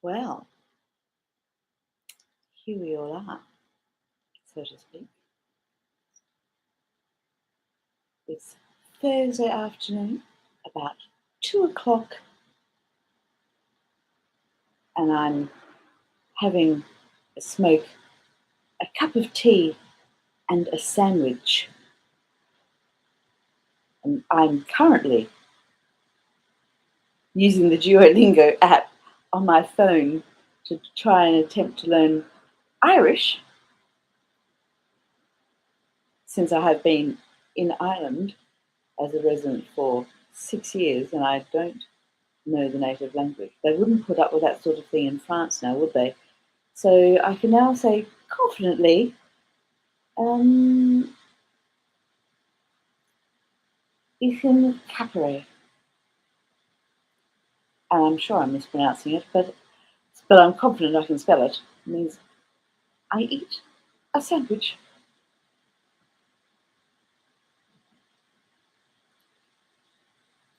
Well, here we all are, so to speak. It's Thursday afternoon, about 2 o'clock, and I'm having a smoke, a cup of tea, and a sandwich. And I'm currently using the Duolingo app on my phone to try and attempt to learn Irish, since I have been in Ireland as a resident for 6 years and I don't know the native language. They wouldn't put up with that sort of thing in France now, would they? So I can now say confidently, Ithim Ceapaire. And I'm sure I'm mispronouncing it, but I'm confident I can spell it. It means I eat a sandwich.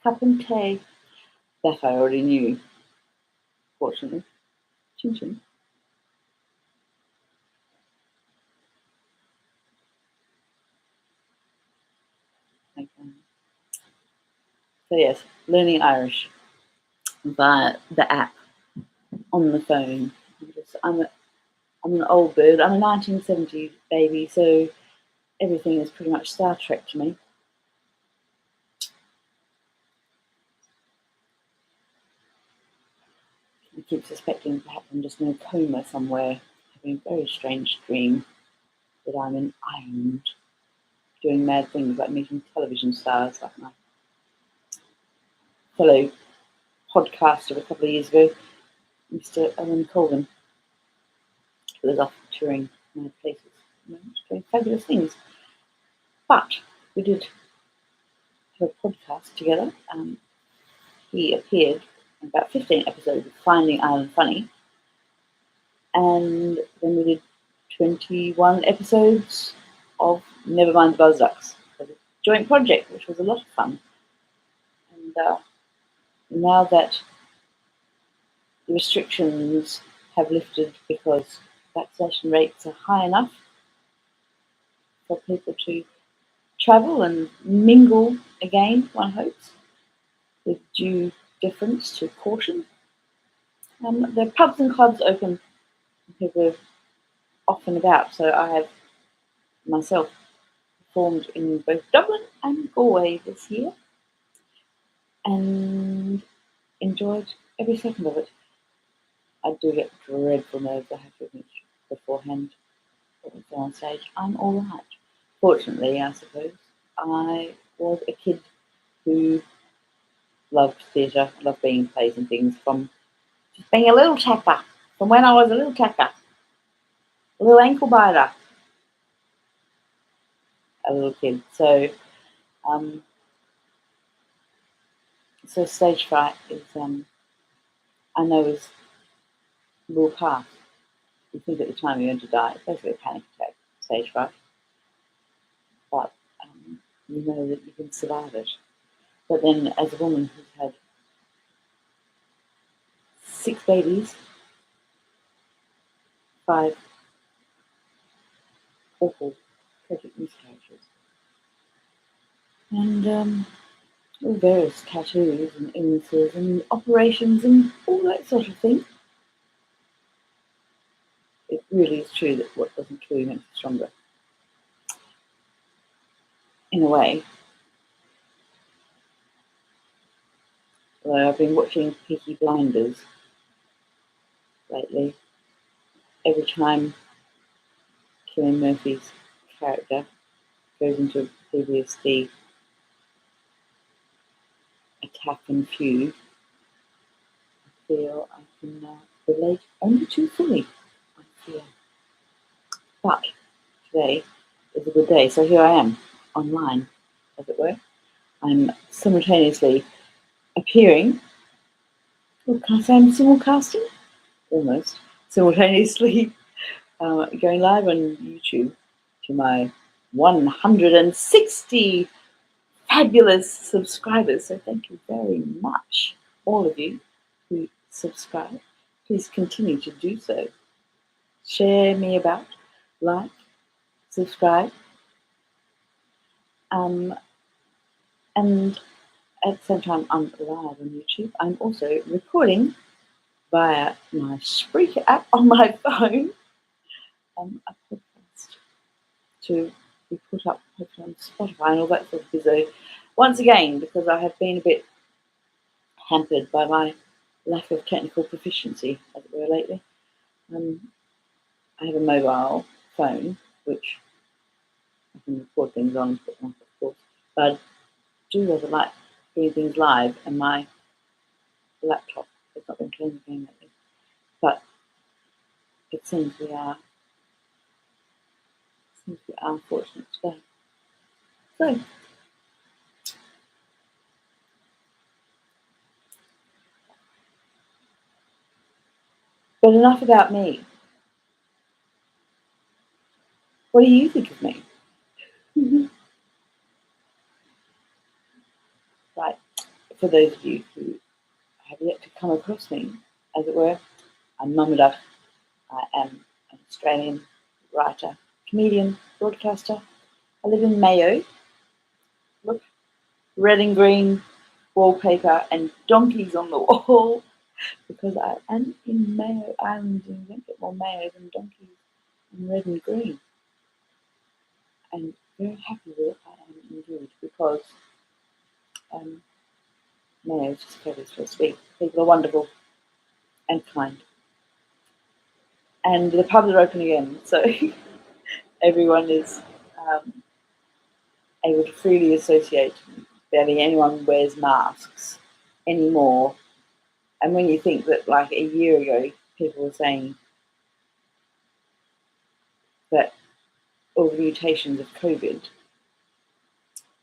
Cup and tea. That I already knew, fortunately. Chin chin. Okay. So yes, learning Irish via the app on the phone. I'm an old bird. I'm a 1970s baby, so everything is pretty much Star Trek to me. I keep suspecting perhaps I'm just in a coma somewhere, having a very strange dream that I'm in Ireland, doing mad things like meeting television stars like my fellow podcaster a couple of years ago, Mr. Owen Colvin, who was off touring mad places, doing fabulous things. But we did have a podcast together. He appeared in about 15 episodes of Finding Ireland Funny, and then we did 21 episodes of Never Mind the Buzz Ducks, a joint project, which was a lot of fun. And now that the restrictions have lifted because vaccination rates are high enough for people to travel and mingle again, one hopes, with due deference to caution. The pubs and clubs open, people are off and about, so I have myself performed in both Dublin and Galway this year and enjoyed every second of it. I do get dreadful nerves, I have to admit, beforehand. On stage, I'm all right. Fortunately, I suppose, I was a kid who loved theatre, loved being in plays and things from just being a little tapper, from when I was a little tapper, a little ankle biter, a little kid. So stage fright is, I know, is will pass. You think at the time you're going to die. It's basically a panic attack, stage fright. But you know that you can survive it. But then, as a woman who's had 6 babies, 5 awful tragic miscarriages, and all various tattoos and illnesses and operations and all that sort of thing, it really is true that what doesn't kill you makes you stronger. In a way. Although I've been watching Peaky Blinders lately. Every time Cillian Murphy's character goes into a PTSD attack and feud, I feel I can relate only too fully, I feel. But today is a good day, so here I am, online, as it were. I'm simultaneously appearing, can I say I'm simulcasting? Almost. Simultaneously going live on YouTube to my 160 fabulous subscribers. So thank you very much, all of you who subscribe. please continue to do so. Share me about, like, subscribe, and at the same time, I'm live on YouTube. I'm also recording via my Spreaker app on my phone, a podcast to be put up hopefully on Spotify and all that sort of bizzo. Once again, because I have been a bit hampered by my lack of technical proficiency, as it were, lately. I have a mobile phone, which I can record things on, of course, but I do rather like doing things live, and my laptop has not been playing the game lately. But it seems we are fortunate today. So, but enough about me. What do you think of me? Right, for those of you who have yet to come across me, as it were, I'm Mumada. I am an Australian writer, comedian, broadcaster. I live in Mayo. Look, red and green wallpaper and donkeys on the wall, because I am in Mayo Island and you don't get more Mayo than donkeys in red and green. I'm very happy with it, I am indeed, because Mayo is just very supposed to be. People are wonderful and kind. And the pubs are open again, so everyone is able to freely associate. Barely anyone wears masks anymore. And when you think that, like, a year ago, people were saying that all the mutations of COVID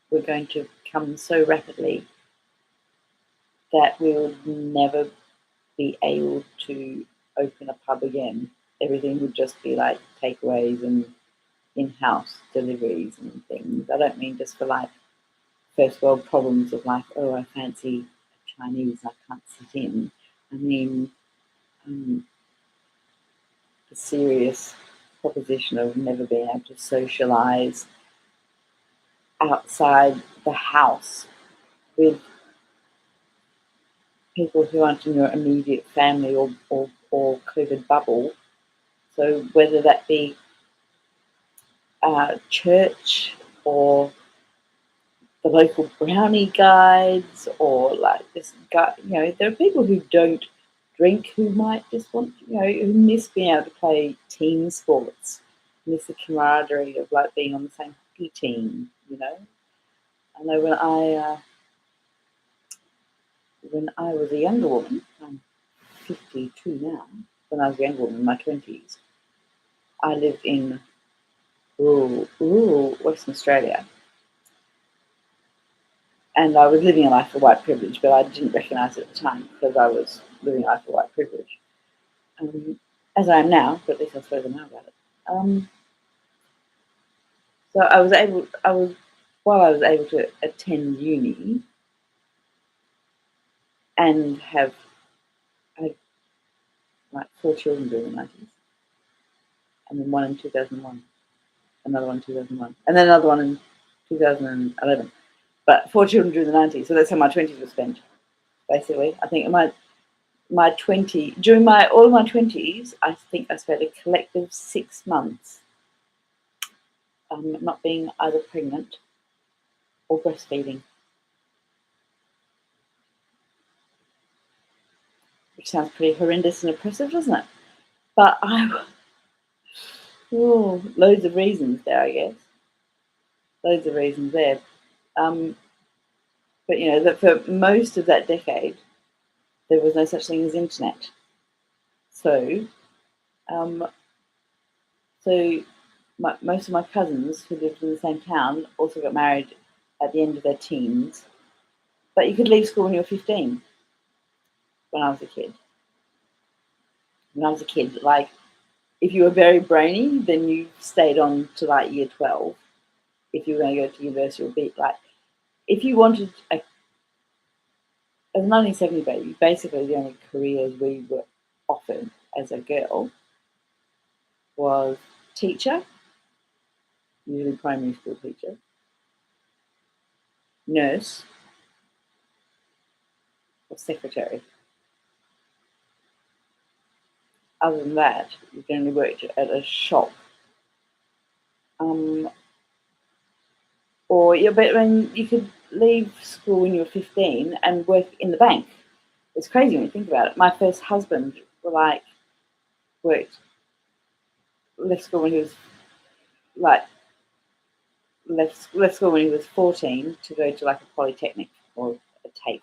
were going to come so rapidly that we would never be able to open a pub again. Everything would just be like takeaways and in-house deliveries and things. I don't mean just for like first world problems of like, oh, I fancy a Chinese, I can't sit in. I mean the serious proposition of never being able to socialise outside the house with people who aren't in your immediate family or COVID bubble. So whether that be church or the local brownie guides, or like this guy, there are people who don't drink who might just want, who miss being able to play team sports, miss the camaraderie of like being on the same hockey team. I know when I was a younger woman, I'm 52 now. When I was a younger woman in my 20s, I lived in rural Western Australia. And I was living a life of white privilege, but I didn't recognise it at the time because I was living a life of white privilege. As I am now, but at least I suppose I know about it. So while I was able to attend uni and I had like 4 children during the 90s, and then one in 2001, another one in 2001, and then another one in 2011. But 4 children during the 90s, so that's how my 20s were spent, basically. I think during all of my 20s, I think I spent a collective 6 months not being either pregnant or breastfeeding. Which sounds pretty horrendous and oppressive, doesn't it? But loads of reasons there, I guess. Loads of reasons there. But that for most of that decade, there was no such thing as internet. So, most of my cousins who lived in the same town also got married at the end of their teens. But you could leave school when you were 15. When I was a kid. Like, if you were very brainy, then you stayed on to like year 12. If you were going to go to university, or be like, if you wanted as a 1970 baby, basically the only careers we were offered as a girl was teacher, usually primary school teacher, nurse, or secretary. Other than that, you generally worked at a shop. But when you could leave school when you were 15 and work in the bank. It's crazy when you think about it. My first husband, worked, left school when he was like left school when he was 14 to go to like a polytechnic or a TAFE,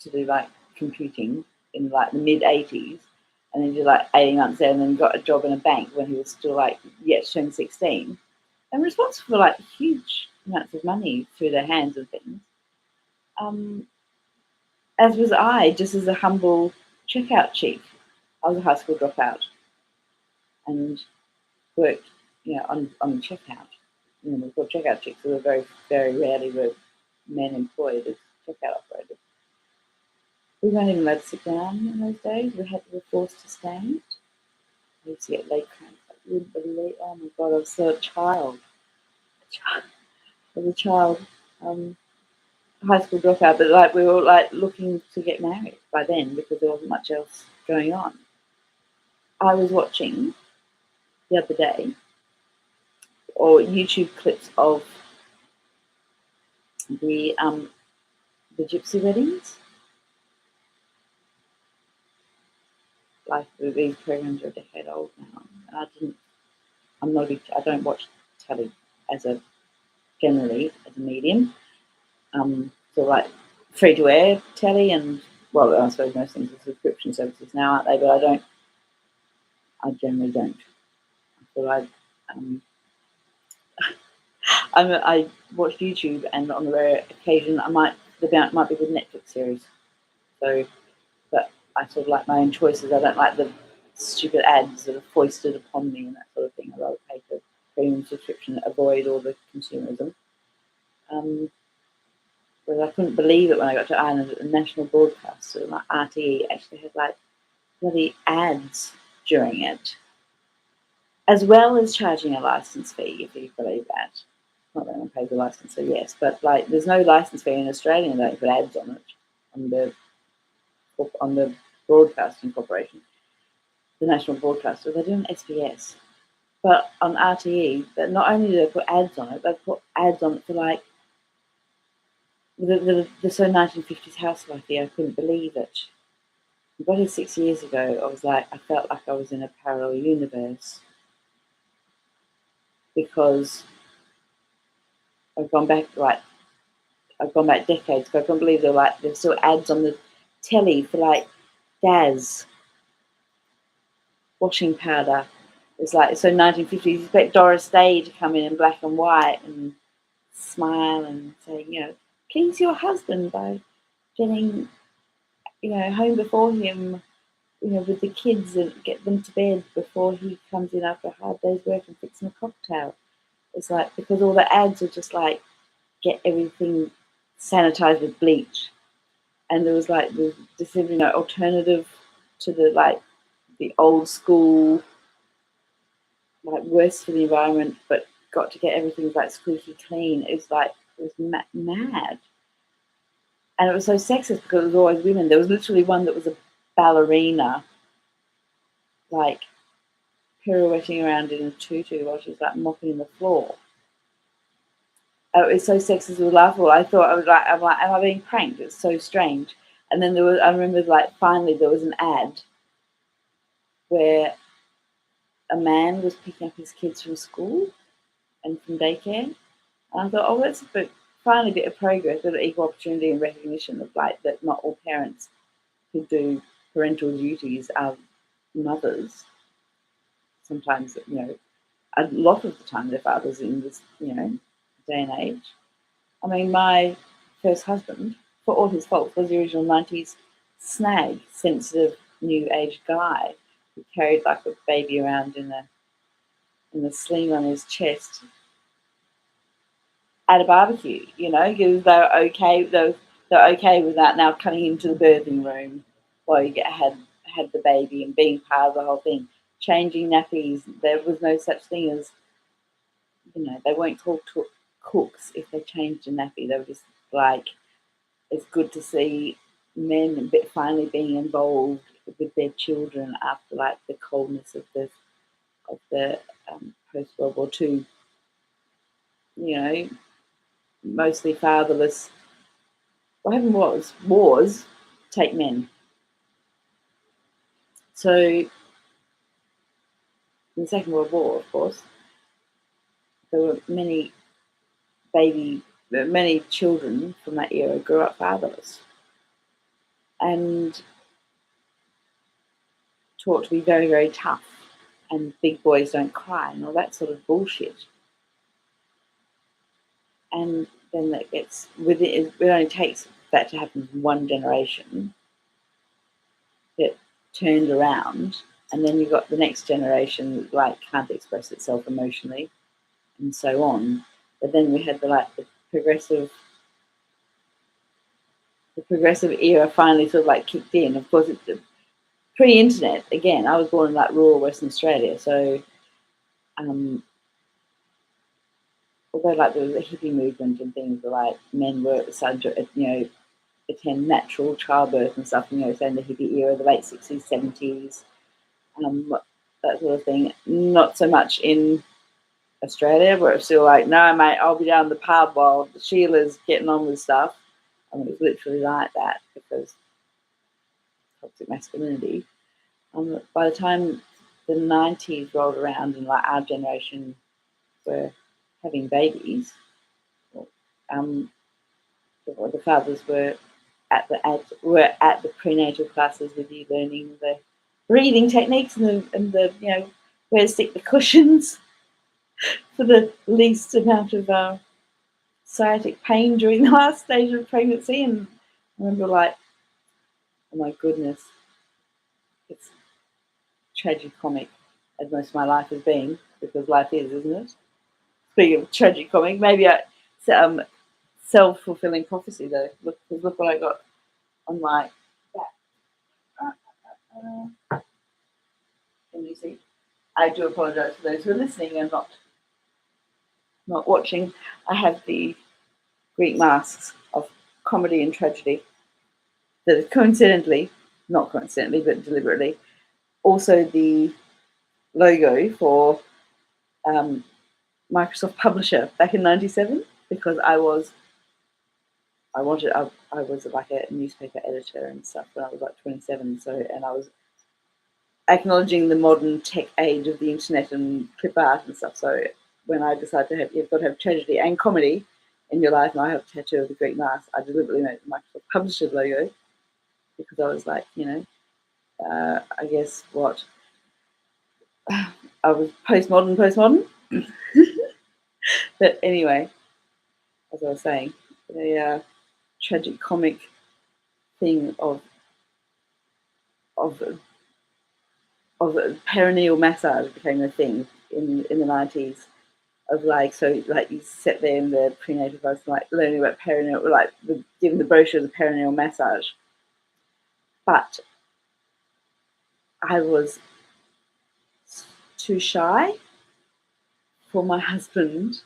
to do like computing in like the mid 80s, and then did like 18 months there, and then got a job in a bank when he was still like yet turned 16, and responsible for like huge amounts of money through their hands and things. As was I, just as a humble checkout chief. I was a high school dropout and worked, on checkout. We were called checkout chicks. So very, very rarely were men employed as checkout operators. We weren't even allowed to sit down in those days. We were forced to stand. I used to get leg cramps. I wouldn't believe. Oh my god, I was still a child. I was a child, high school dropout. But like we were like looking to get married by then because there wasn't much else going on. I was watching the other day, or YouTube clips of the gypsy weddings. Like these programs are a decade old now, and I don't watch telly generally as a medium. So like free to air telly, and well, I suppose most things are subscription services now, aren't they? But I generally don't. I watch YouTube, and on the rare occasion there might be a good Netflix series. So, but I sort of like my own choices. I don't like the stupid ads that are foisted upon me and that sort of thing. I rather pay for premium subscription, avoid all the consumerism. Whereas I couldn't believe it when I got to Ireland at the national broadcaster, like RTE actually had like bloody ads during it, as well as charging a license fee, if you believe that. Not that anyone pays a license fee, yes, but like there's no license fee in Australia, and they don't put ads on it on the broadcasting corporation, the national broadcaster. They do on SBS, but on RTE, but not only do they put ads on it, they put ads on it for like the so 1950s house life. I couldn't believe it. About 6 years ago, I felt like I was in a parallel universe because I've gone back decades ago. I can't believe there's still ads on the telly for like Daz washing powder. It's like so 1950s. You expect Doris Day to come in black and white and smile and say, please your husband by getting, home before him, with the kids and get them to bed before he comes in after a hard day's work and fix them a cocktail. It's like because all the ads are just like get everything sanitized with bleach, and there was like the alternative to the old school, like worse for the environment, but got to get everything like squeaky clean. It was mad, and it was so sexist because it was always women. There was literally one that was a ballerina, like pirouetting around in a tutu while she was like mopping the floor. It was so sexist and laughable. I thought I'm like, am I being pranked? It's so strange. And then I remember finally there was an ad where a man was picking up his kids from school and from daycare. And I thought, that's finally a bit of progress, a bit of equal opportunity and recognition of that not all parents who do parental duties are mothers. Sometimes, a lot of the time they're fathers in this, day and age. I mean, my first husband, for all his faults, was the original 90s snag, sensitive, new age guy who carried like a baby around in a sling on his chest at a barbecue, because they're okay with that now coming into the birthing room while you had the baby and being part of the whole thing. Changing nappies, there was no such thing as, they weren't called cooks if they changed a nappy. They were just like, it's good to see men finally being involved with their children after like the coldness of the post World War II. Mostly fatherless. What happened was wars take men. So in the Second World War, of course, there were many children from that era grew up fatherless and taught to be very, very tough, and big boys don't cry and all that sort of bullshit. And then that gets it only takes that to happen in one generation, get turned around, and then you've got the next generation that like can't express itself emotionally and so on. But then we had the progressive era finally sort of like kicked in. Of course, it's pre-internet again. I was born in like rural Western Australia, so although like there was a hippie movement and things where like men were starting to attend natural childbirth and stuff, saying the hippie era, the late 60s, 70s, that sort of thing. Not so much in Australia, where it's still like, no, mate, I'll be down the pub while Sheila's getting on with stuff. I mean, it was literally like that because toxic masculinity. By the time the 90s rolled around and like our generation were having babies, the fathers were at the prenatal classes with you, learning the breathing techniques and the where to stick the cushions for the least amount of sciatic pain during the last stage of pregnancy. And I remember like, oh my goodness, it's tragicomic as most of my life has been, because life is, isn't it? Speaking of tragicomic, maybe self-fulfilling prophecy though. Look what I got on my back. Can you see? I do apologise for those who are listening and not watching. I have the Greek masks of comedy and tragedy that are not coincidentally, but deliberately, also the logo for Microsoft Publisher back in '97, because I was like a newspaper editor and stuff when I was like 27. And I was acknowledging the modern tech age of the internet and clip art and stuff. So when I decided you've got to have tragedy and comedy in your life, and I have a tattoo of the Greek mask, I deliberately made the Microsoft Publisher logo, because I was like, I guess what I was postmodern. But anyway, as I was saying, the tragic comic thing of perineal massage became a thing in the 90s. Of like, so like you sit there in the prenatal class, like learning about perineal, like giving the brochure of the perineal massage. But I was too shy for my husband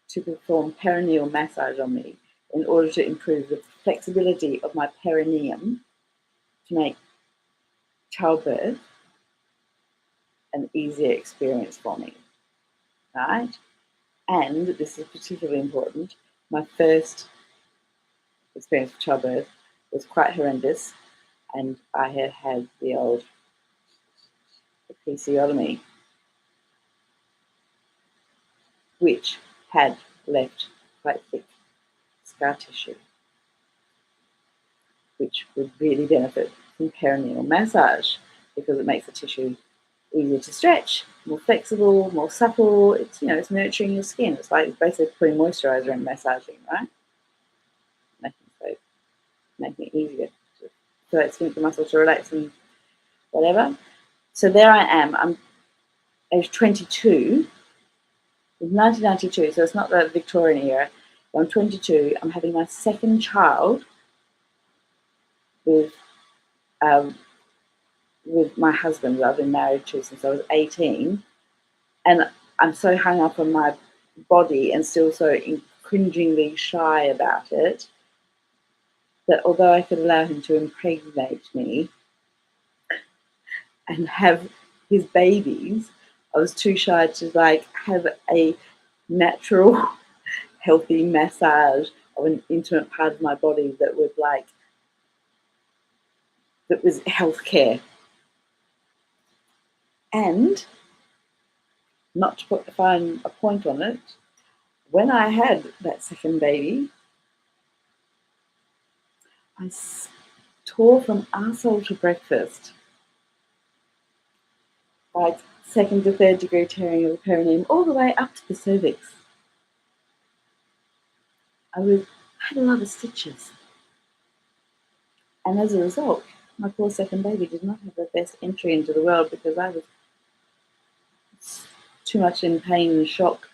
to perform perineal massage on me in order to improve the flexibility of my perineum to make childbirth an easier experience for me, right? And this is particularly important. My first experience with childbirth was quite horrendous, and I had the old episiotomy, which had left quite thick scar tissue, which would really benefit from perineal massage because it makes the tissue easier to stretch, more flexible, more supple. It's it's nurturing your skin. It's like basically putting moisturizer and massaging, right? Making it easier for that skin, the muscle to relax and whatever. So there I am. I'm age 22. It's 1992, so it's not the Victorian era. I'm 22. I'm having my second child with with my husband that I've been married to since I was 18, and I'm so hung up on my body and still so cringingly shy about it that although I could allow him to impregnate me and have his babies, I was too shy to like have a natural, healthy massage of an intimate part of my body that would like that was healthcare. And not to put a fine a point on it, when I had that second baby, I tore from arsehole to breakfast, like second to third degree tearing of the perineum, all the way up to the cervix. I had a lot of stitches. And as a result, my poor second baby did not have the best entry into the world because I was too much in pain and shock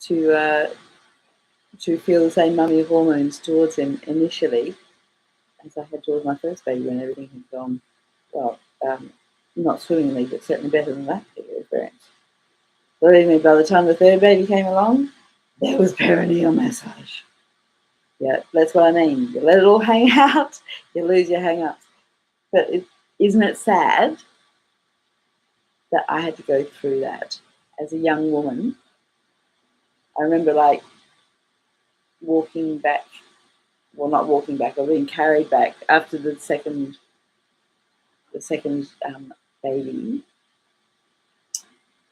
to feel the same mummy hormones towards him initially as I had towards my first baby when everything had gone, well, not swimmingly, but certainly better than that particular experience. Believe me, by the time the third baby came along, there was perineal massage. Yeah, that's what I mean. You let it all hang out, you lose your hang-ups. But isn't it sad that I had to go through that as a young woman? I remember like walking back, well, not walking back, or being carried back after the second baby.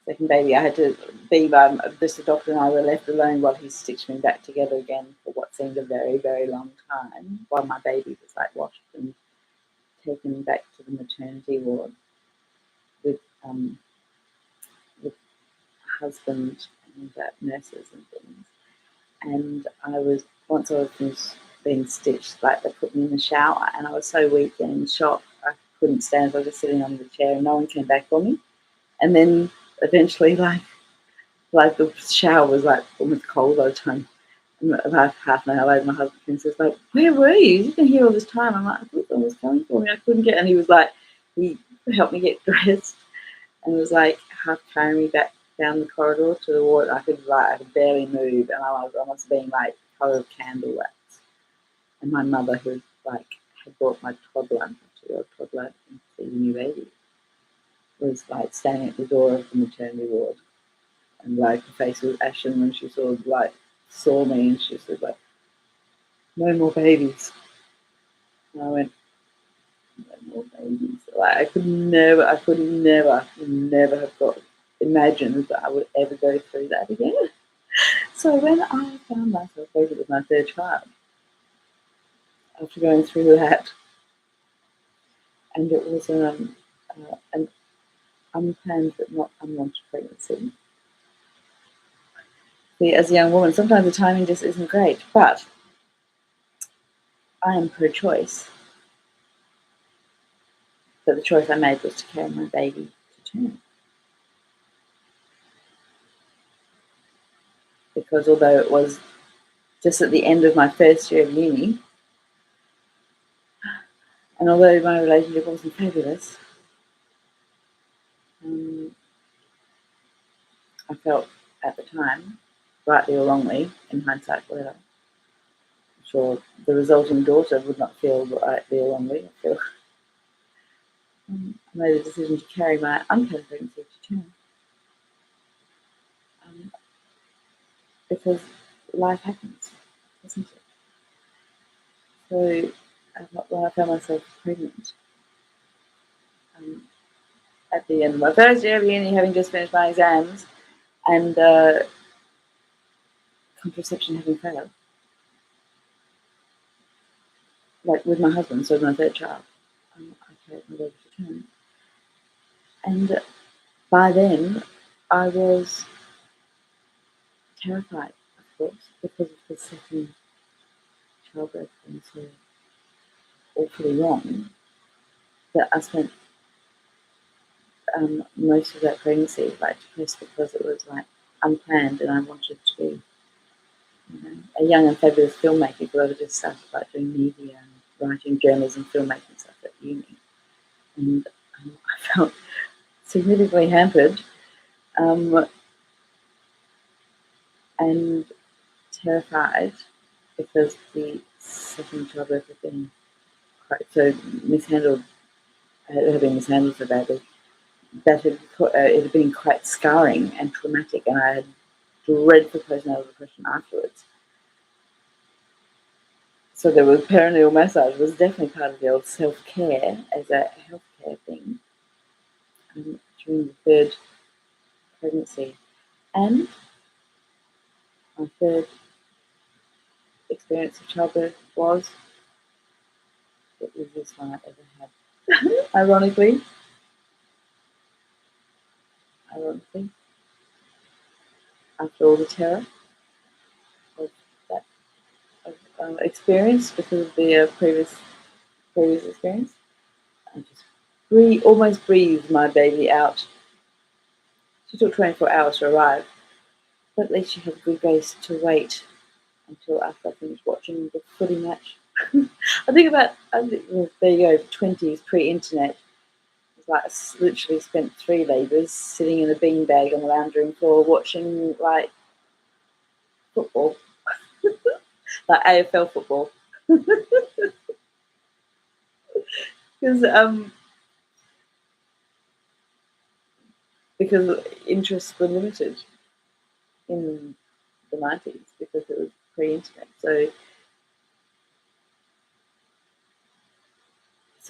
Second baby, I had to be by just the doctor and I were left alone while he stitched me back together again for what seemed a very, very long time, while my baby was like washed and taken back to the maternity ward with husband and nurses and things. And once I was finished being stitched, like they put me in the shower and I was so weak and in shock I couldn't stand, so I was just sitting on the chair and no one came back for me. And then eventually like the shower was like almost cold by the time about half an hour later my husband says like, where were you? You've been here all this time. I'm like, I thought someone was coming for me. I couldn't get, and he was like, he helped me get dressed and was like half carrying me back down the corridor to the ward. I could barely move and I was almost being like colour of candle wax. And my mother, who like had brought my toddler, my 2-year-old toddler, into the new baby, was like standing at the door of the maternity ward, and like her face was ashen when she saw me, and she said like, "No more babies." And I went, "No more babies." Like I could never have imagined that I would ever go through that again. So when I found myself pregnant with my third child, after going through that, and it was an unplanned but not unwanted pregnancy. See, as a young woman, sometimes the timing just isn't great, but I am pro-choice. But the choice I made was to carry my baby to term. Because although it was just at the end of my first year of uni, and although my relationship wasn't fabulous, I felt at the time, rightly or wrongly, in hindsight, whatever, I'm sure the resulting daughter would not feel rightly or wrongly. I feel I made a decision to carry my unplanned pregnancy to term. Because life happens, doesn't it? So when I found myself pregnant, at the end of my first year of uni, having just finished my exams, and contraception having failed, like with my husband, so my third child, I carried my baby to term. And by then, I was terrified, of course, because of the second childbirth being so awfully wrong, that I spent most of that pregnancy like depressed because it was like unplanned and I wanted to be a young and fabulous filmmaker because I just started like doing media and writing journalism, filmmaking stuff at uni, and I felt significantly hampered and terrified because the second childbirth had been quite so mishandled, had been mishandled so badly that it had been quite scarring and traumatic, and I had dreadful postnatal depression afterwards. So there was perineal massage was definitely part of the old self-care as a healthcare thing during the third pregnancy. And my third experience of childbirth was the easiest one I've ever had. Ironically, after all the terror of that experience because of the previous experience, I just almost breathed my baby out. She took 24 hours to arrive, but at least she had good grace to wait until after I finished watching the footy match. I think there you go, 20s, pre-internet. It's like I literally spent 3 labours sitting in a beanbag on the lounge room floor watching like football, like AFL football, because interests were limited in the 90s because it was pre-internet. So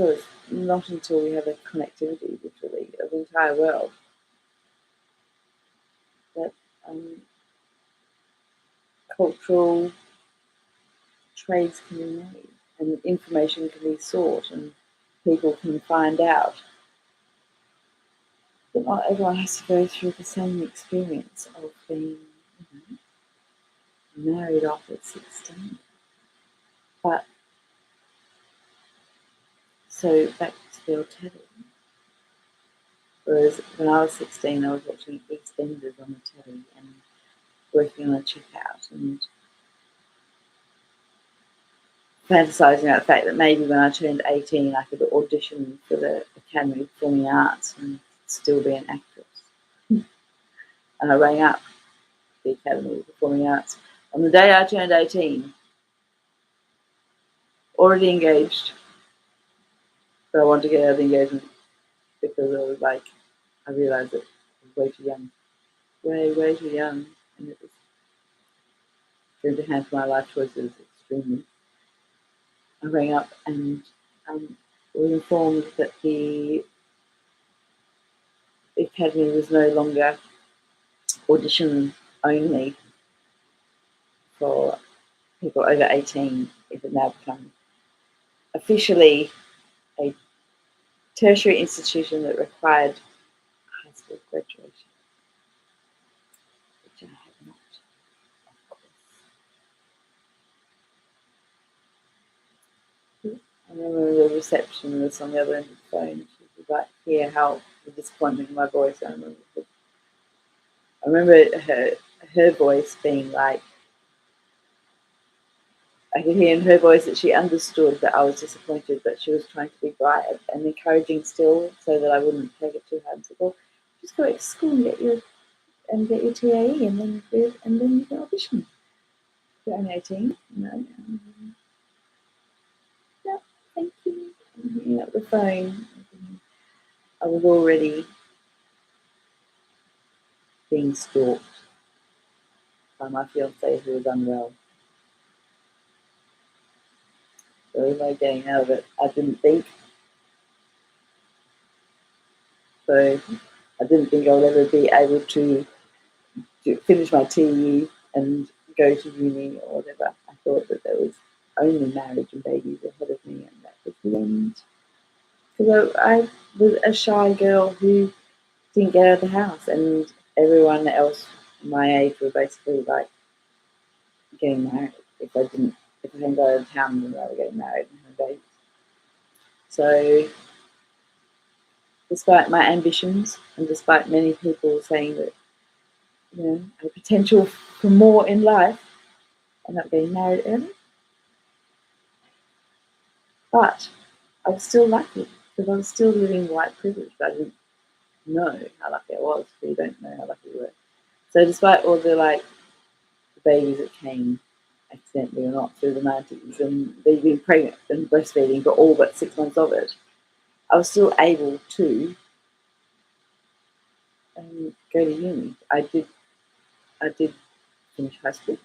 it's not until we have a connectivity, literally, of the entire world that cultural trades can be made and information can be sought and people can find out. But not everyone has to go through the same experience of being married off at 16. But so back to the old telly. Whereas when I was 16, I was watching EastEnders on the telly and working on a checkout and fantasising about the fact that maybe when I turned 18, I could audition for the Academy of Performing Arts and still be an actress. And I rang up the Academy of Performing Arts on the day I turned 18, already engaged, but I wanted to get out of the engagement because I was like, I realised that I was way too young. Way too young. And it was going to hamper my life choices extremely. I rang up and was informed that the Academy was no longer audition only for people over 18. It had now become officially a tertiary institution that required high school graduation, which I have not, of course. I remember the receptionist on the other end of the phone. She was like, hear how the disappointment in my voice. I remember her voice being like, I could hear in her voice that she understood that I was disappointed, but she was trying to be bright and encouraging still, so that I wouldn't take it too hard. And said, "Well, just go to school and get your TAE, and then you can audition. You're only 18, no, no, thank you." I'm hanging up the phone. I was already being stalked by my fiance who was unwell. There was no getting out of it. I didn't think. So I didn't think I would ever be able to finish my TE and go to uni or whatever. I thought that there was only marriage and babies ahead of me, and that was the end. Because I was a shy girl who didn't get out of the house, and everyone else my age were basically like getting married. If I hadn't got out of town, then they were getting married and having babies. So, despite my ambitions, and despite many people saying that a potential for more in life, I ended up getting married early. But I was still lucky because I was still living white privilege, but I didn't know how lucky I was. So you don't know how lucky you were. So despite all the babies that came accidentally or not through the 90s and they'd been pregnant and breastfeeding for all but 6 months of it, I was still able to go to uni. I did finish high school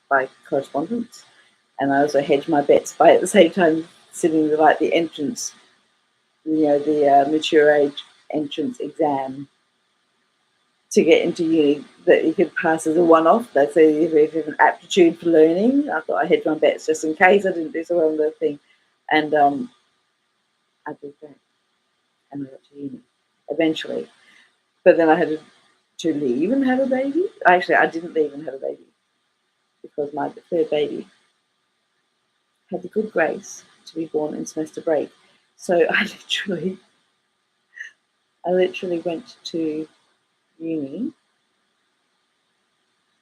by correspondence, and I also hedged my bets by at the same time sitting the entrance, the mature age entrance exam to get into uni that you could pass as a one-off. That's if you have an aptitude for learning. I thought I hedged my bets just in case I didn't do so well on the thing, and I did that, and I got to uni eventually. But then I had to leave and have a baby. Actually, I didn't leave and have a baby because my third baby had the good grace to be born in semester break. So I literally went to uni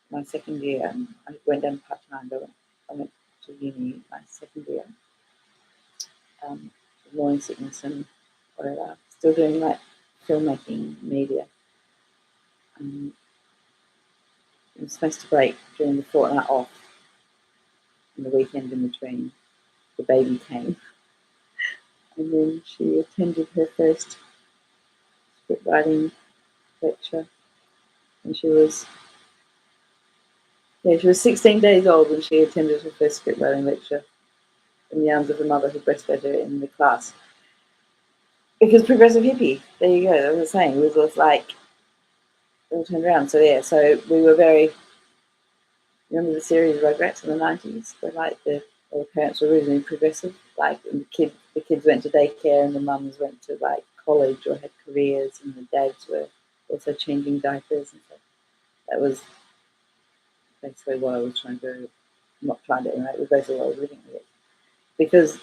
my second year. I went down part time, but I went to uni my second year. Morning sickness and whatever. Still doing filmmaking, media. In semester break during the fortnight off and the weekend in between, the baby came. And then she attended her first script writing lecture, and she was 16 days old when she attended her first script writing lecture in the arms of her mother who breastfed her in the class. Because progressive hippie, there you go. That was the saying. It was like all turned around. So we were very. Remember the series Rugrats in the 90s, where the parents were really progressive, and the kids went to daycare and the mums went to college or had careers, and the dads were also changing diapers and stuff. That was basically what I was trying to, not trying to emulate, it was basically what I was living with. Because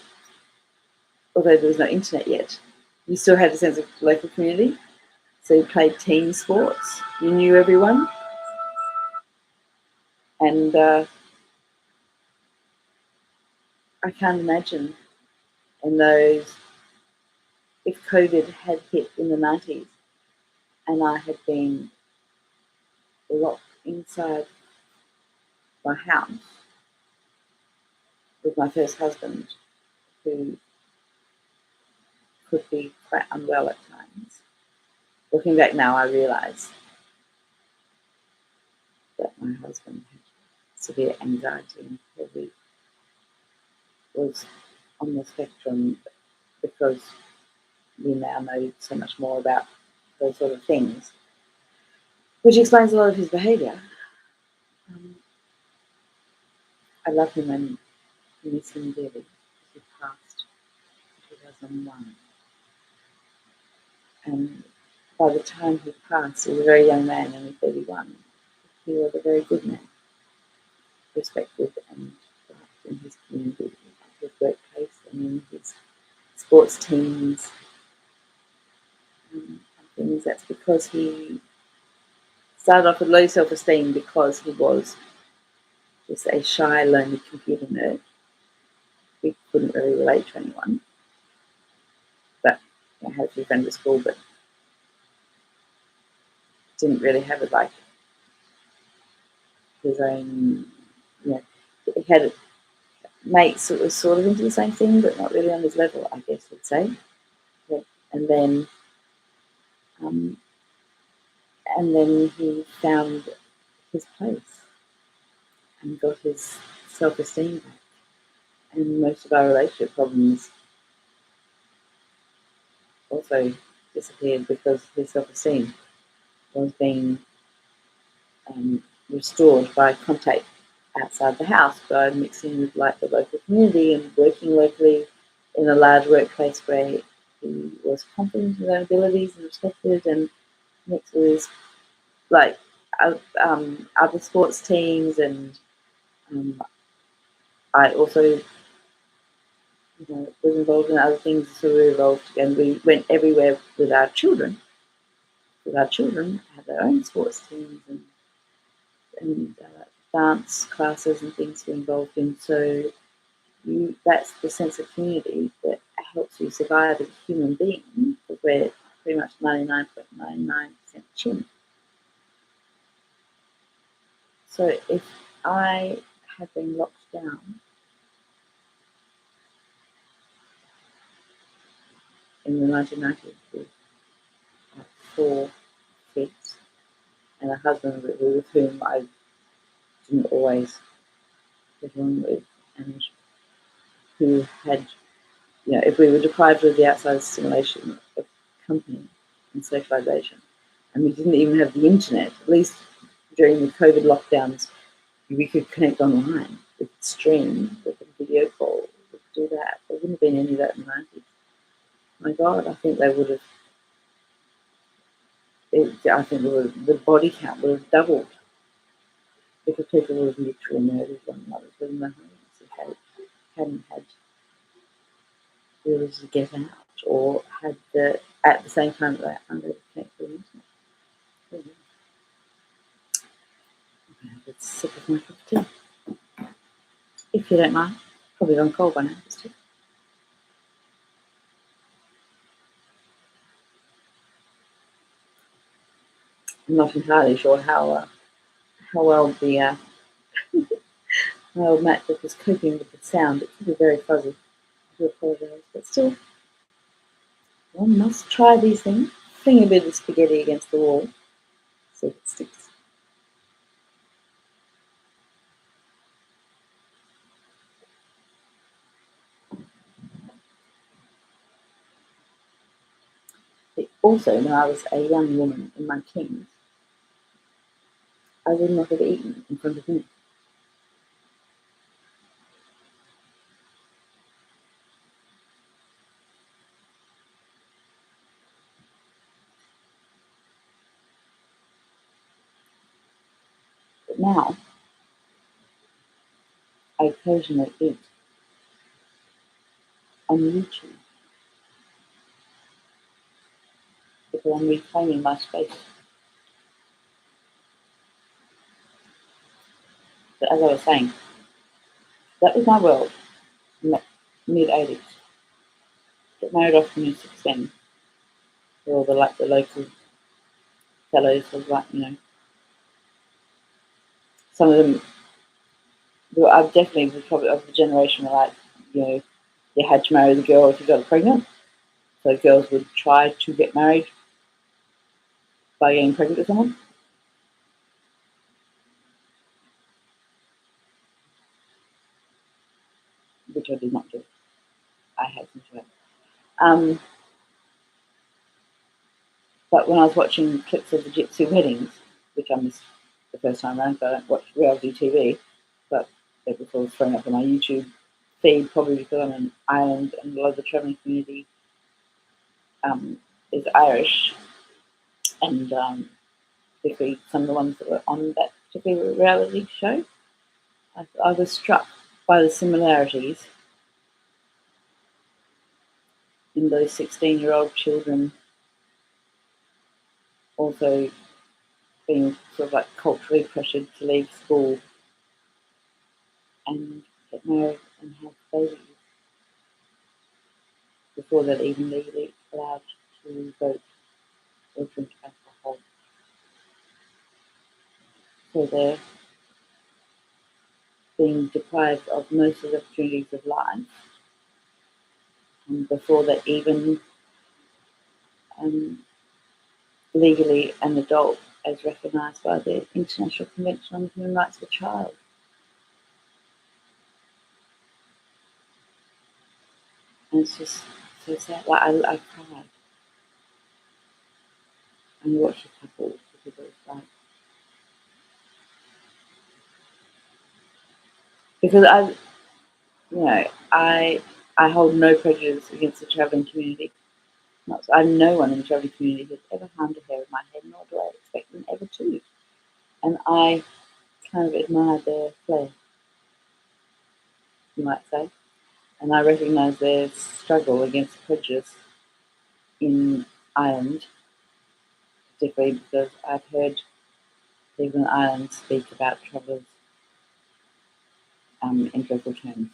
although there was no internet yet, you still had a sense of local community. So you played team sports, you knew everyone, and I can't imagine if COVID had hit in the 90s and I had been locked inside my house with my first husband, who could be quite unwell at times. Looking back now, I realise that my husband had severe anxiety and probably was on the spectrum because we now know so much more about those sort of things, which explains a lot of his behaviour. I love him and miss him dearly. He passed in 2001. And by the time he passed, he was a very young man, only 31. He was a very good man, respected and liked in his community, his workplace, and in his sports teams and things. That's because he started off with low self-esteem because he was just a shy, lonely computer nerd. He couldn't really relate to anyone. But I had a few friends at school, but didn't really have it like his own, he had mates that were sort of into the same thing, but not really on his level, I guess I'd say. Yeah. And then he found his place and got his self-esteem back. And most of our relationship problems also disappeared because his self-esteem was being restored by contact outside the house, by mixing with the local community and working locally in a large workplace where he was confident in his own abilities and respected, and mixed with his other sports teams. And I also was involved in other things, so we were involved, and we went everywhere with our children. With our children, had their own sports teams and dance classes and things we're involved in. So that's the sense of community that helps you survive as a human being, because we're pretty much 99.99% chin. So if I had been locked down in the 1990s with 4 kids and a husband with whom I didn't always get on with, and who had, if we were deprived of the outside stimulation of company and socialisation, and we didn't even have the internet, at least during the COVID lockdowns, we could connect online, we could stream, we could video call, we could do that. There wouldn't have been any of that in the 90s. My God, I think they would have, the body count would have doubled, because people would have literally murdered one another within their homes if they hadn't had the ability to get out, or had at the same time that they under connect to the internet. Let's sip of my cup of tea, if you don't mind. Probably gone cold by now. I'm not entirely sure how well the my old MacBook is coping with the sound. It could be very fuzzy. I do apologise, but still, one must try these things. Fling a bit of spaghetti against the wall, see if it sticks. Also, when I was a young woman in my teens, I would not have eaten in front of him. But now, I occasionally eat on YouTube because I'm reclaiming my space. But as I was saying, that was my world, mid-80s. Get married off when you're 16. All the local fellows was like, some of them, I definitely was probably of the generation where, like, you had to marry the girl if you got pregnant. So girls would try to get married by getting pregnant with someone, which I did not do. I hastened to it. But when I was watching clips of the Gypsy weddings, which I missed the first time around, so I don't watch reality TV, but it was all thrown up on my YouTube feed, probably because I'm in Ireland and a lot of the travelling community is Irish, and particularly some of the ones that were on that particular reality show. I was struck by the similarities in those 16-year-old children also being sort of like culturally pressured to leave school and get married and have babies before they're even legally allowed to vote or drink alcohol. So they're being deprived of most of the opportunities of life before they're even legally an adult as recognised by the International Convention on the Human Rights of the Child. And it's just so sad. Like, I cried. And you watch a couple because it's like, because I hold no prejudice against the travelling community. I know no one in the travelling community has ever harmed a hair of my head, nor do I expect them ever to. And I kind of admire their flair, you might say. And I recognise their struggle against prejudice in Ireland, particularly because I've heard people in Ireland speak about travellers in dreadful terms.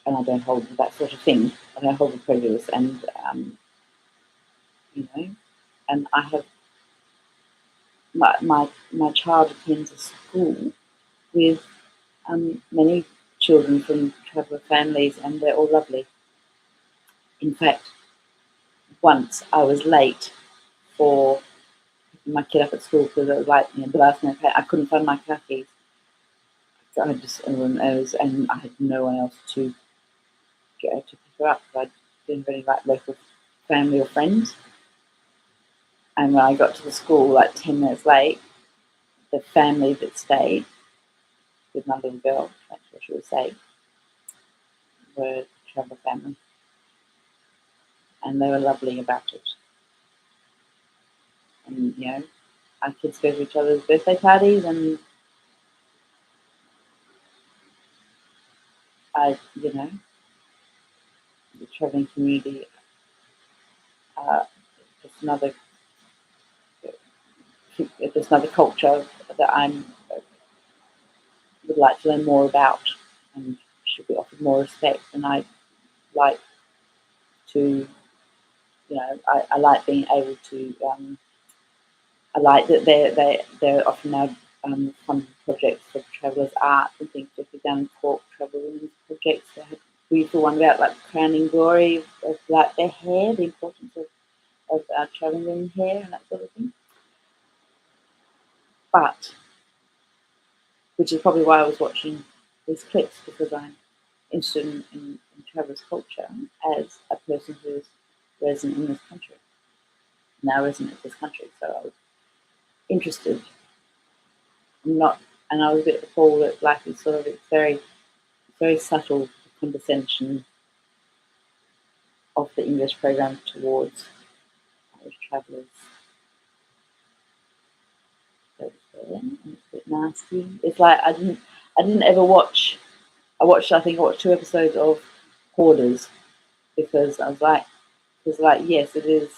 and I don't hold with that sort of thing. I don't hold with prejudice, and and I have my child attends a school with many children from traveller families, and they're all lovely. In fact, once I was late for picking my kid up at school because it was like the last minute. I couldn't find my car keys, so and I had no one else to get her to pick her up. So I didn't really like local family or friends. And when I got to the school, like 10 minutes late, the family that stayed with my little girl, that's what she was saying, were a travel family, and they were lovely about it. And our kids go to each other's birthday parties, and the traveling community, just another culture that I would like to learn more about, and should be offered more respect. And I like to, I like being able to. I like that they're often now funded projects for travellers' art and things. If you've done Cork Travel Women's projects, they have beautiful one about like crowning glory of like their hair, the importance of travelling women's hair and that sort of thing. But which is probably why I was watching these clips, because I'm interested in travellers' culture as a person who is resident in this country, now resident in this country. So I was interested, not, and I was a bit appalled at like it's very, very subtle condescension of the English program towards Irish travellers. So it's a bit nasty. It's like I didn't ever watch. I watched 2 episodes of Hoarders because I was like, yes, it is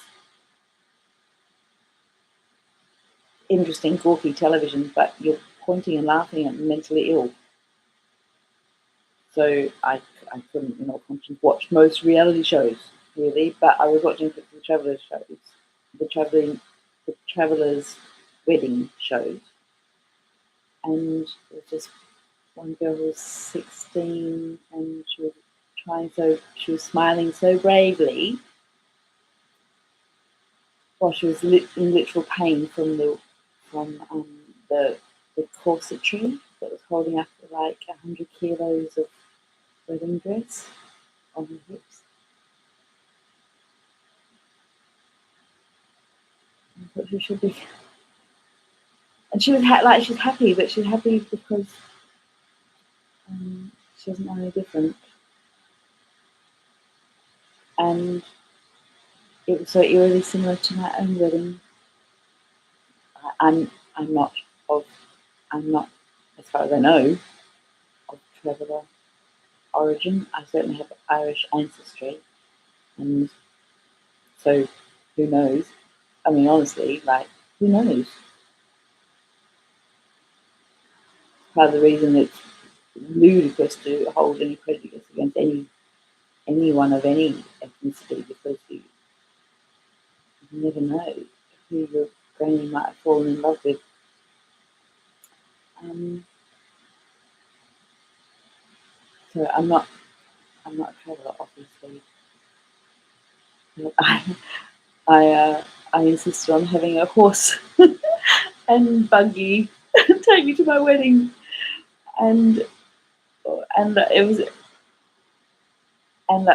interesting, gawky television, but you're pointing and laughing at mentally ill. So I couldn't, in all conscience, watch most reality shows really, but I was watching the travellers shows, the travellers wedding shows, and it was just one girl who was 16, and she was smiling so bravely while she was in literal pain from the corsetry that was holding up like 100 kilos of wedding dress on her hips. I thought she should be, and she was she's happy, but she's happy because she doesn't know any different, and it was so eerily similar to my own wedding. I'm not of I'm not, as far as I know, of traveller origin. I certainly have Irish ancestry, and so who knows? I mean, honestly, who knows? Part of the reason it's ludicrous to hold any prejudice against anyone of any ethnicity, because you never know who your granny might have fallen in love with. So I'm not a traveller, obviously. I insisted on having a horse and buggy take me to my wedding, and it was and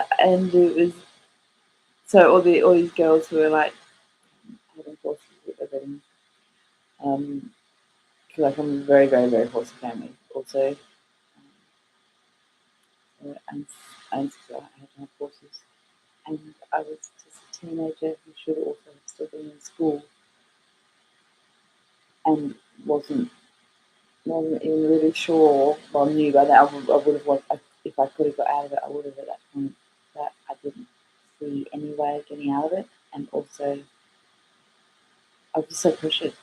it was so all these girls who were like having horses at their wedding, because I come from a very, very, very horsey family also, and so I had to have horses, and I was just a teenager who should also have still been in school, and wasn't even really sure. Well, I knew by that I would have wanted, if I could have got out of it, I would have at that point. But I didn't see any way of getting out of it, and also I was so pressured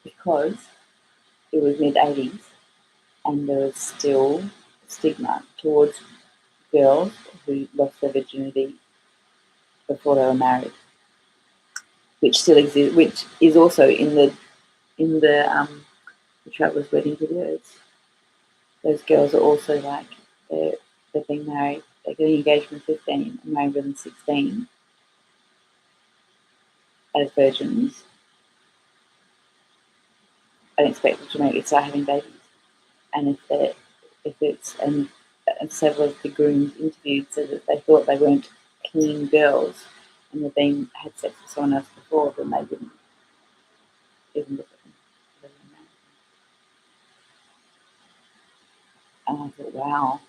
because it was mid-80s, and there was still stigma towards girls who lost their virginity before they were married, which still exists, which is also in the Traveller's Wedding videos. Those girls are also like they're being married, they're getting engaged when 15 and married when 16 as virgins and expect them to maybe start having babies. And and several of the grooms interviewed said that they thought they weren't clean girls and they'd had sex with someone else before, then they wouldn't even look at them. And I thought, wow,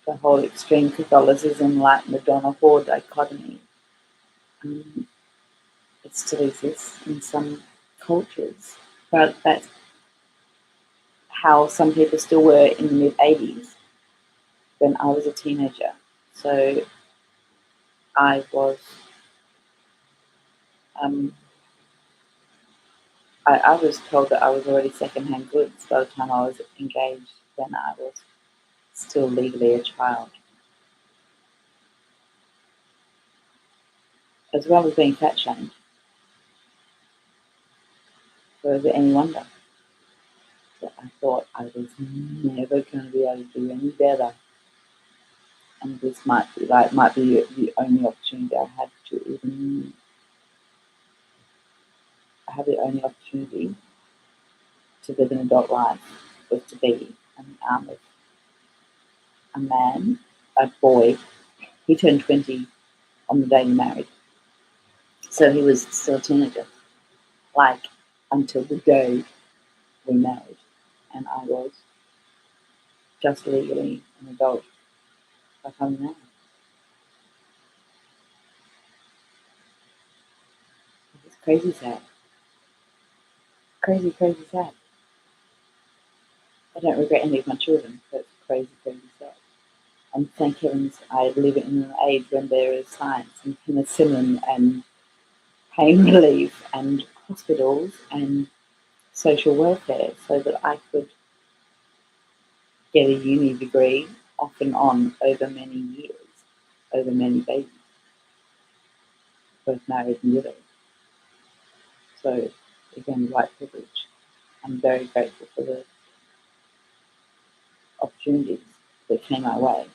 the whole extreme Catholicism, like Madonna whore dichotomy, it still exists in some cultures. But that's how some people still were in the mid-80s when I was a teenager. So I was, I was told that I was already second-hand goods by the time I was engaged when I was still legally a child. As well as being fat-shamed. So is it any wonder that I thought I was never going to be able to do any better? And this might be the only opportunity I had to even have the only opportunity to live an adult life was to be an arm of a man, a boy. He turned 20 on the day he married. So he was still a teenager, like until the day we married. And I was just legally an adult like I'm now. It's crazy sad. Crazy, crazy sad. I don't regret any of my children, but it's crazy, crazy sad. And thank heavens I live in an age when there is science and penicillin and pain relief and hospitals and social welfare so that I could get a uni degree off and on over many years, over many babies, both married and widowed. So again, white privilege. I'm very grateful for the opportunities that came my way.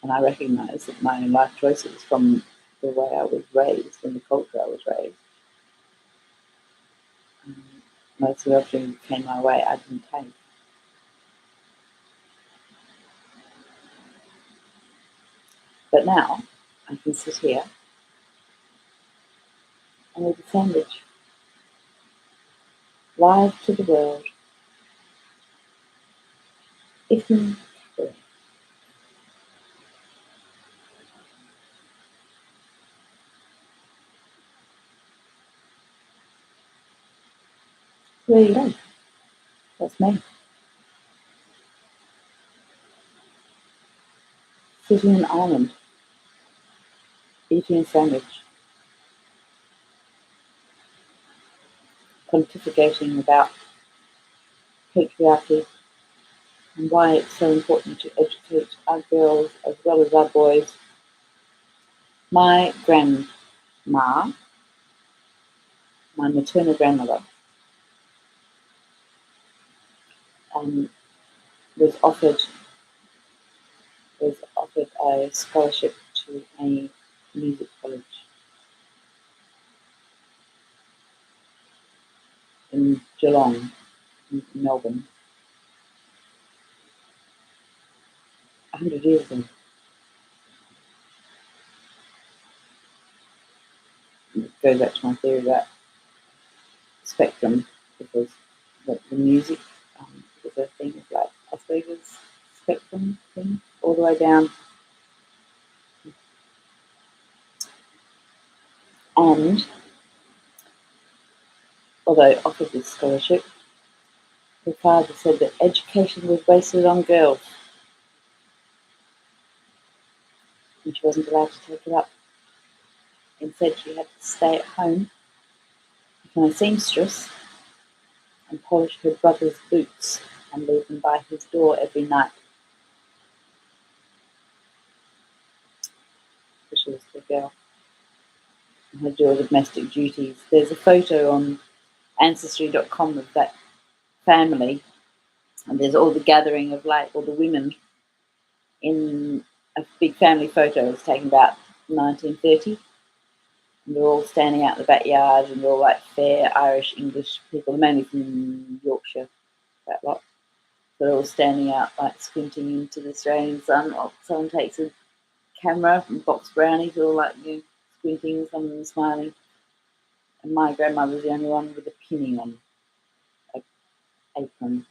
And I recognise that my own life choices from the way I was raised and the culture I was raised, most of the opportunities that came my way I didn't take. But now I can sit here and eat a sandwich, live to the world. Ithim. There you go. That's me. Sitting in an island, eating a sandwich, pontificating about patriarchy and why it's so important to educate our girls as well as our boys. My grandma, my maternal grandmother, was offered a scholarship to a music college in Geelong, in Melbourne, 100 years ago. It goes back to my theory about spectrum, because the music is a thing of like Australia's spectrum thing, all the way down. And although offered this scholarship, her father said that education was wasted on girls and she wasn't allowed to take it up. Instead, she had to stay at home, become a seamstress, and polish her brother's boots and leave them by his door every night. So she was the girl. And her do all the domestic duties. There's a photo on Ancestry.com of that family, and there's all the gathering of like all the women in a big family photo. It's taken about 1930. And they're all standing out in the backyard, and they're all like fair Irish English people, mainly from Yorkshire, that lot. They're all standing out, like squinting into the Australian sun. Or someone takes a camera and box brownies, all like squinting, some of them smiling. And my grandmother's the only one with a pinning on an apron,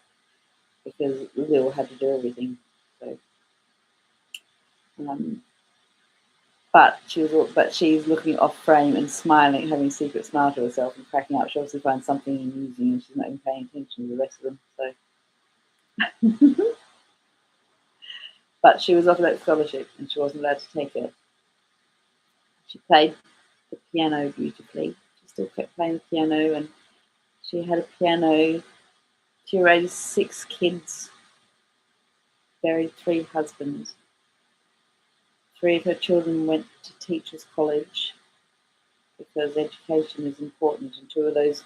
because we all had to do everything. So, but she's looking off frame and smiling, having a secret smile to herself and cracking up. She obviously finds something amusing, and she's not even paying attention to the rest of them. So, but she was offered that scholarship, and she wasn't allowed to take it. She played the piano beautifully. She still kept playing the piano, and she had a piano. She raised 6 kids, buried 3 husbands. 3 of her children went to teachers' college because education is important, and 2 of those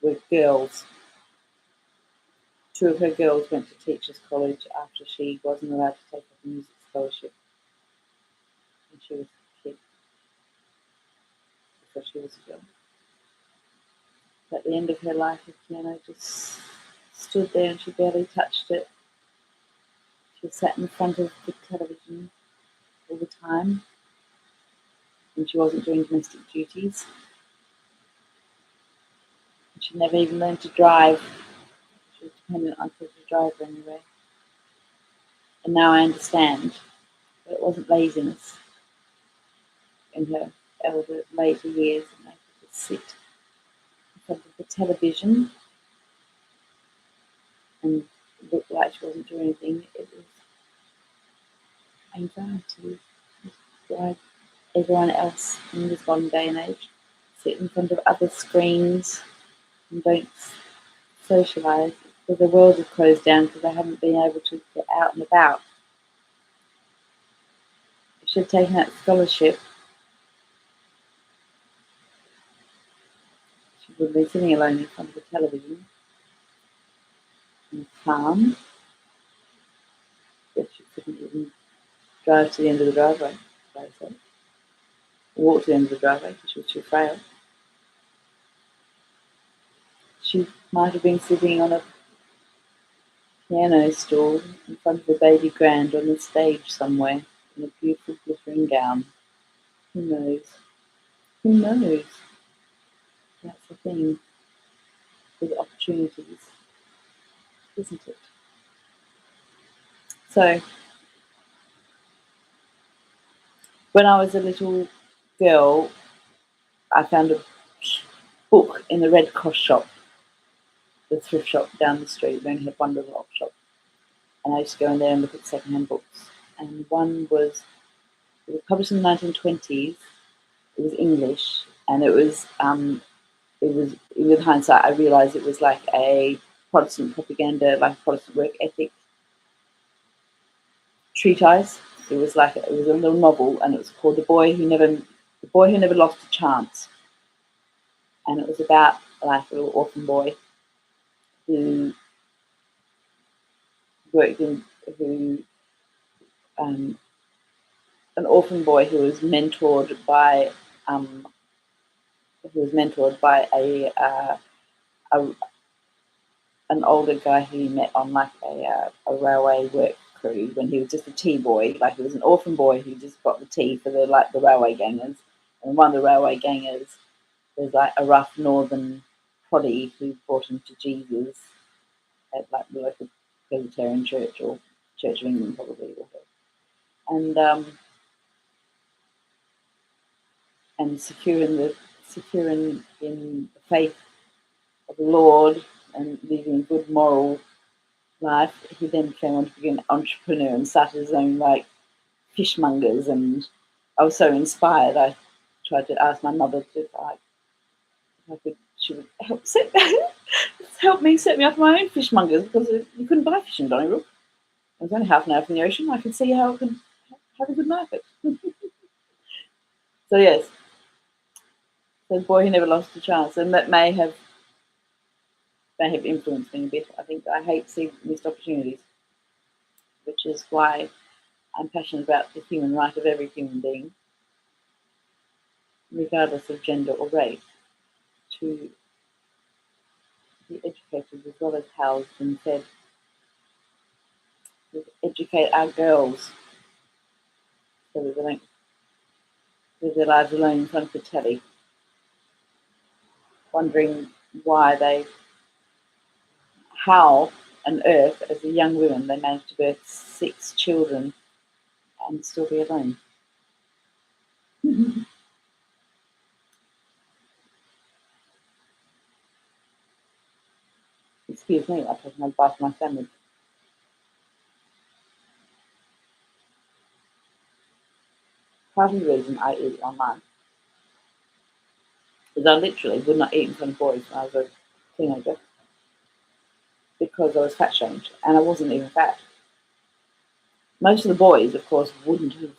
were girls. 2 of her girls went to teachers' college after she wasn't allowed to take a music scholarship when she was a kid, because she was a girl. At the end of her life, the piano just stood there and she barely touched it. She sat in front of the television all the time, and she wasn't doing domestic duties. And she never even learned to drive. She was dependent on people to drive her anyway. And now I understand that it wasn't laziness in her later years that made her just sit in front of the television and look like she wasn't doing anything. It was anxiety, like everyone else in this modern day and age. Sit in front of other screens and don't socialise, because the world is closed down because they haven't been able to get out and about. If she had taken that scholarship, she would have been sitting alone in front of the television and calm, but she couldn't even drive to the end of the driveway by herself, or walk to the end of the driveway because she was too frail. She might have been sitting on a piano stool in front of a baby grand on a stage somewhere in a beautiful glittering gown. Who knows? Who knows? That's the thing with opportunities, isn't it? So, when I was a little girl, I found a book in the Red Cross shop, the thrift shop down the street. We only had one little op shop. And I used to go in there and look at secondhand books. And one was, it was published in the 1920s. It was English, and it was with hindsight, I realised it was like a Protestant propaganda, like a Protestant work ethic treatise. It was a little novel, and it was called The Boy Who Never Lost a Chance. And it was about like a little orphan boy who an orphan boy who was mentored by an older guy who he met on like a railway work crew when he was just a tea boy. Like he was an orphan boy who just got the tea for the railway gangers. And one of the railway gangers was like a rough northern proddy who brought him to Jesus at like the local Presbyterian church or Church of England probably. And secure in the faith of the Lord and living a good moral life, he then became on to be an entrepreneur and started his own like fishmongers. And I was so inspired. I tried to ask my mother if she would help set helped me set me up my own fishmongers because you couldn't buy fish in Donnybrook. It was only half an hour from the ocean. I could see how it could have a good market. So yes, the boy who never lost a chance, and that may have influenced me a bit. I think I hate seeing missed opportunities, which is why I'm passionate about the human right of every human being, regardless of gender or race, to be educated as well as housed and fed. We educate our girls so that they don't live their lives alone in front of the telly, wondering how on earth, as a young woman, they managed to birth 6 children and still be alone. Excuse me, I've taken a bite of my sandwich. Part of the reason I eat online is I literally would not eat in front of boys when I was a teenager because I was fat shamed and I wasn't even fat. Most of the boys, of course, wouldn't have.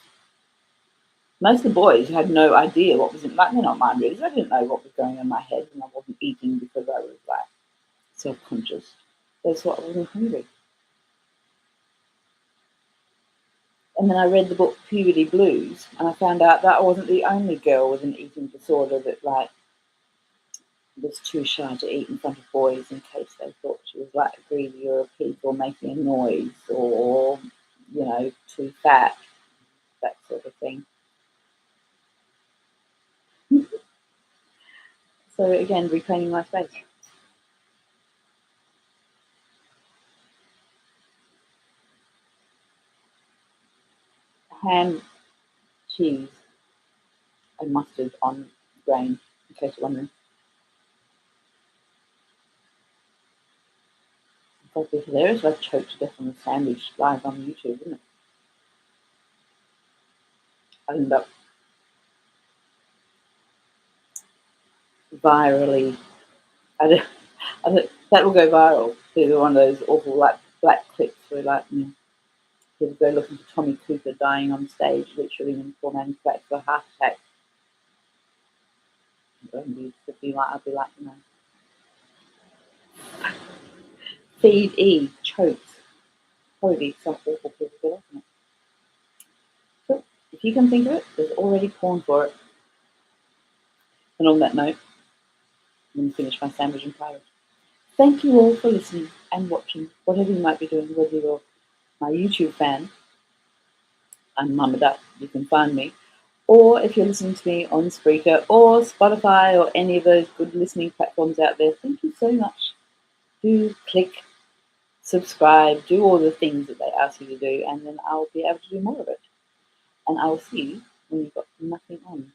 Most of the boys had no idea what was in, like, they're not mind readers. I didn't know what was going on in my head, and I wasn't eating because I was like self-conscious. They thought I wasn't hungry. And then I read the book Puberty Blues, and I found out that I wasn't the only girl with an eating disorder that was too shy to eat in front of boys in case they thought she was like greedy or a pig or making a noise or too fat, that sort of thing. So again, reclaiming my space. Ham, cheese, and mustard on grain, in case you're wondering. That'd be hilarious if I choked to death on a sandwich live on YouTube, wouldn't it? I'd end up virally. That will go viral. These are one of those awful black clips where people go looking for Tommy Cooper dying on stage, literally in full manufacture for a heart attack. I'd be like, feed E chokes. Probably some awful people get off on it. So if you can think of it, there's already porn for it. And on that note, I'm going to finish my sandwich in private. Thank you all for listening and watching, whatever you might be doing, whether you're my YouTube fan, I'm Mama Duck, you can find me, or if you're listening to me on Spreaker or Spotify or any of those good listening platforms out there, thank you so much. Do click, subscribe, do all the things that they ask you to do, and then I'll be able to do more of it. And I'll see you when you've got nothing on.